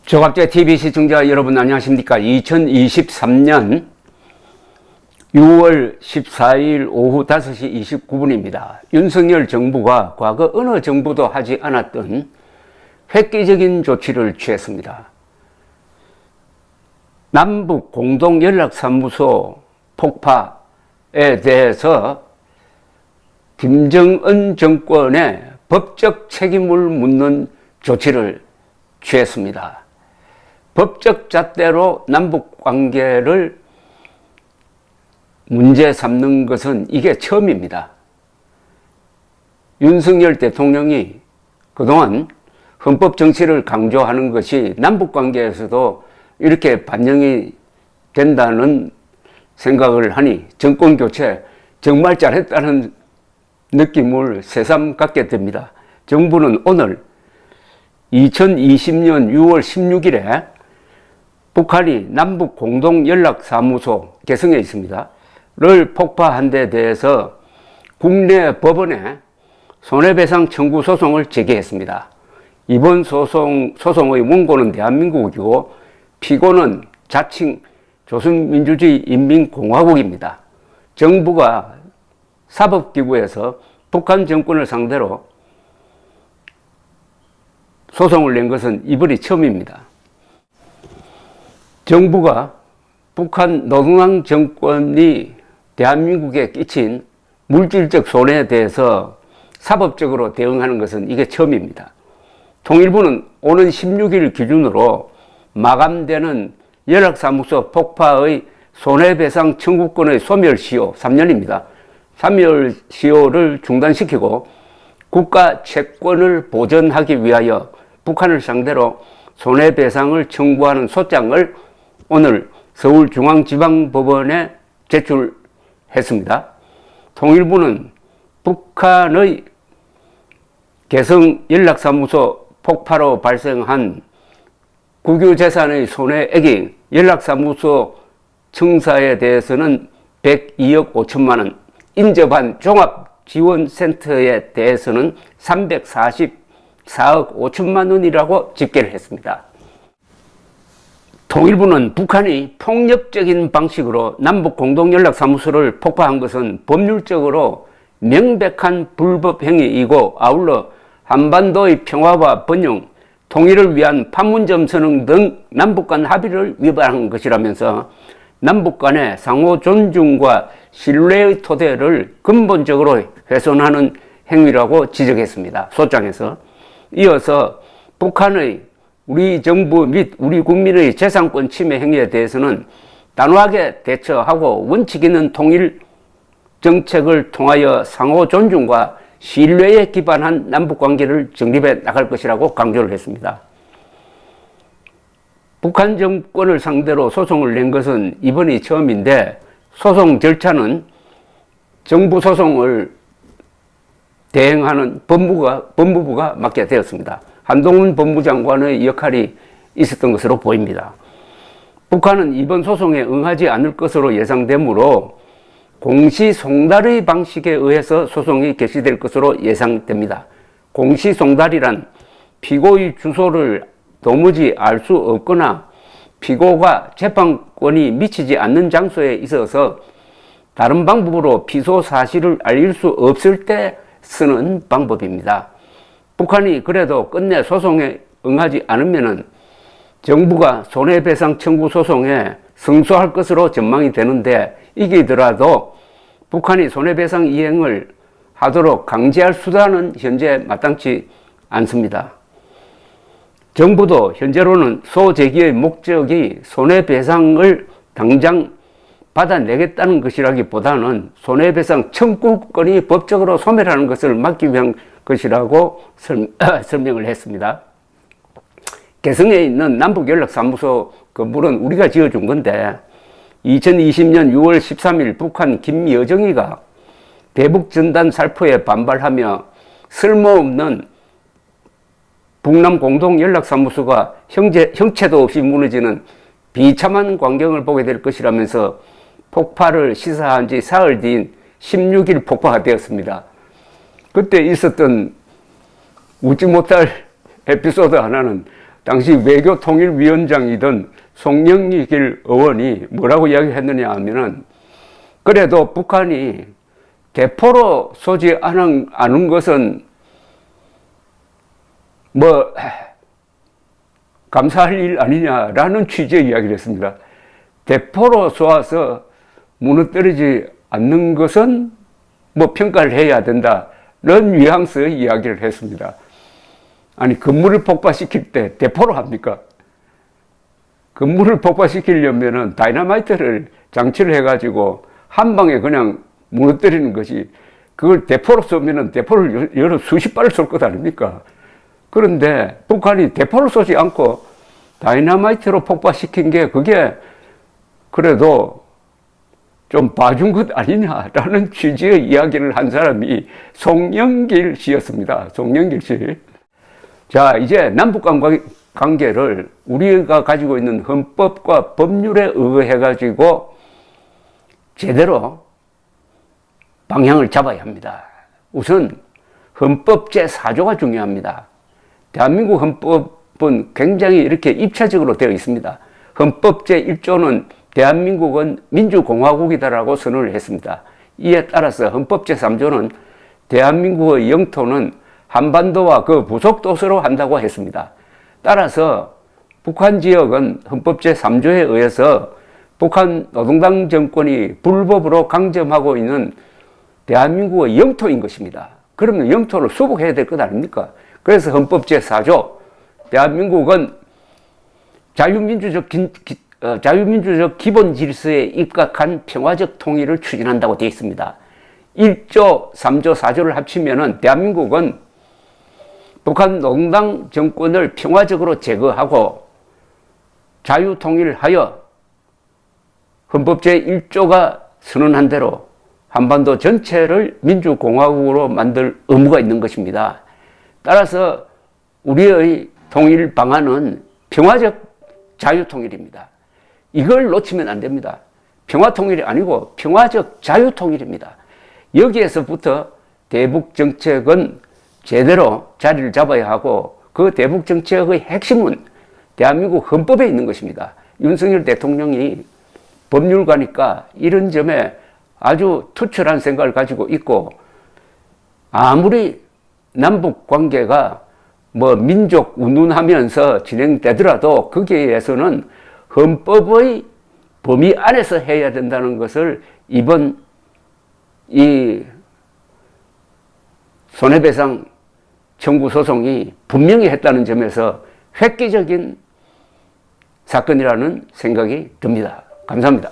조갑제 TV 시청자 여러분 안녕하십니까? 2023년 6월 14일 오후 5시 29분입니다. 윤석열 정부가 과거 어느 정부도 하지 않았던 획기적인 조치를 취했습니다. 남북 공동연락사무소 폭파에 대해서 김정은 정권의 법적 책임을 묻는 조치를 취했습니다. 법적 잣대로 남북 관계를 문제 삼는 것은 이게 처음입니다. 윤석열 대통령이 그동안 헌법 정치를 강조하는 것이 남북 관계에서도 이렇게 반영이 된다는 생각을 하니 정권 교체 정말 잘했다는 느낌을 새삼 갖게 됩니다. 정부는 오늘 2020년 6월 16일에 북한이 남북 공동연락사무소 개성에 있습니다. 를 폭파한 데 대해서 국내 법원에 손해배상 청구 소송을 제기했습니다. 이번 소송의 원고는 대한민국이고 피고는 자칭 조선민주주의 인민공화국입니다. 정부가 사법기구에서 북한 정권을 상대로 소송을 낸 것은 이번이 처음입니다. 정부가 북한 노동당 정권이 대한민국에 끼친 물질적 손해에 대해서 사법적으로 대응하는 것은 이게 처음입니다. 통일부는 오는 16일 기준으로 마감되는 연락사무소 폭파의 손해배상 청구권의 소멸시효 3년입니다. 소멸시효를 중단시키고 국가 채권을 보전하기 위하여 북한을 상대로 손해배상을 청구하는 소장을 오늘 서울중앙지방법원에 제출했습니다. 통일부는 북한의 개성 연락사무소 폭파로 발생한 국유재산의 손해액이 연락사무소 청사에 대해서는 102억 5천만 원, 인접한 종합지원센터에 대해서는 344억 5천만 원이라고 집계를 했습니다. 통일부는 북한이 폭력적인 방식으로 남북 공동연락사무소를 폭파한 것은 법률적으로 명백한 불법 행위이고 아울러 한반도의 평화와 번영, 통일을 위한 판문점 선언 등 남북 간 합의를 위반한 것이라면서 남북 간의 상호 존중과 신뢰의 토대를 근본적으로 훼손하는 행위라고 지적했습니다. 소장에서. 이어서 북한의 우리 정부 및 우리 국민의 재산권 침해 행위에 대해서는 단호하게 대처하고 원칙 있는 통일 정책을 통하여 상호 존중과 신뢰에 기반한 남북관계를 정립해 나갈 것이라고 강조를 했습니다. 북한 정권을 상대로 소송을 낸 것은 이번이 처음인데 소송 절차는 정부 소송을 대행하는 법무부가 맡게 되었습니다. 한동훈 법무장관의 역할이 있었던 것으로 보입니다. 북한은 이번 소송에 응하지 않을 것으로 예상되므로 공시송달의 방식에 의해서 소송이 개시될 것으로 예상됩니다. 공시송달이란 피고의 주소를 도무지 알 수 없거나 피고가 재판권이 미치지 않는 장소에 있어서 다른 방법으로 피소 사실을 알릴 수 없을 때 쓰는 방법입니다. 북한이 그래도 끝내 소송에 응하지 않으면은 정부가 손해배상 청구 소송에 승소할 것으로 전망이 되는데 이기더라도 북한이 손해배상 이행을 하도록 강제할 수단은 현재 마땅치 않습니다. 정부도 현재로는 소제기의 목적이 손해배상을 당장 받아내겠다는 것이라기보다는 손해배상 청구권이 법적으로 소멸하는 것을 막기 위한 것이라고 설명을 했습니다. 개성에 있는 남북연락사무소 건물은 우리가 지어준 건데 2020년 6월 13일 북한 김여정이가 대북전단 살포에 반발하며 쓸모없는 북남 공동연락사무소가 형체도 없이 무너지는 비참한 광경을 보게 될 것이라면서 폭파를 시사한 지 사흘 뒤인 16일 폭파가 되었습니다. 그때 있었던 웃지 못할 에피소드 하나는 당시 외교통일위원장이던 송영길 의원이 뭐라고 이야기했느냐 하면은, 그래도 북한이 대포로 쏘지 않은 것은 뭐 감사할 일 아니냐라는 취지의 이야기를 했습니다. 대포로 쏘아서 무너뜨리지 않는 것은 뭐 평가를 해야 된다는 뉘앙스의 이야기를 했습니다. 아니, 건물을 폭파시킬 때 대포로 합니까? 건물을 폭파시키려면은 다이너마이트를 장치를 해가지고 한 방에 그냥 무너뜨리는 것이, 그걸 대포로 쏘면은 대포를 여러 수십 발을 쏠 것 아닙니까? 그런데 북한이 대포를 쏘지 않고 다이너마이트로 폭파시킨 게, 그게 그래도 좀 봐준 것 아니냐라는 취지의 이야기를 한 사람이 송영길 씨였습니다. 송영길 씨. 자, 이제 남북 관계를 우리가 가지고 있는 헌법과 법률에 의거해 가지고 제대로 방향을 잡아야 합니다. 우선 헌법 제4조가 중요합니다. 대한민국 헌법은 굉장히 이렇게 입체적으로 되어 있습니다. 헌법 제1조는 대한민국은 민주공화국이다라고 선언을 했습니다. 이에 따라서 헌법 제3조는 대한민국의 영토는 한반도와 그 부속 도서로 한다고 했습니다. 따라서 북한 지역은 헌법 제3조에 의해서 북한 노동당 정권이 불법으로 강점하고 있는 대한민국의 영토인 것입니다. 그러면 영토를 수복해야 될 것 아닙니까? 그래서 헌법 제4조, 대한민국은 자유민주적 기본 질서에 입각한 평화적 통일을 추진한다고 되어 있습니다. 1조, 3조, 4조를 합치면은 대한민국은 북한 노동당 정권을 평화적으로 제거하고 자유통일하여 헌법 제1조가 선언한 대로 한반도 전체를 민주공화국으로 만들 의무가 있는 것입니다. 따라서 우리의 통일 방안은 평화적 자유통일입니다. 이걸 놓치면 안 됩니다. 평화통일이 아니고 평화적 자유통일입니다. 여기에서부터 대북정책은 제대로 자리를 잡아야 하고, 그 대북정책의 핵심은 대한민국 헌법에 있는 것입니다. 윤석열 대통령이 법률가니까 이런 점에 아주 투철한 생각을 가지고 있고, 아무리 남북 관계가 뭐 민족 운운하면서 진행되더라도 거기에서는 헌법의 범위 안에서 해야 된다는 것을 이번 이 손해배상 청구 소송이 분명히 했다는 점에서 획기적인 사건이라는 생각이 듭니다. 감사합니다.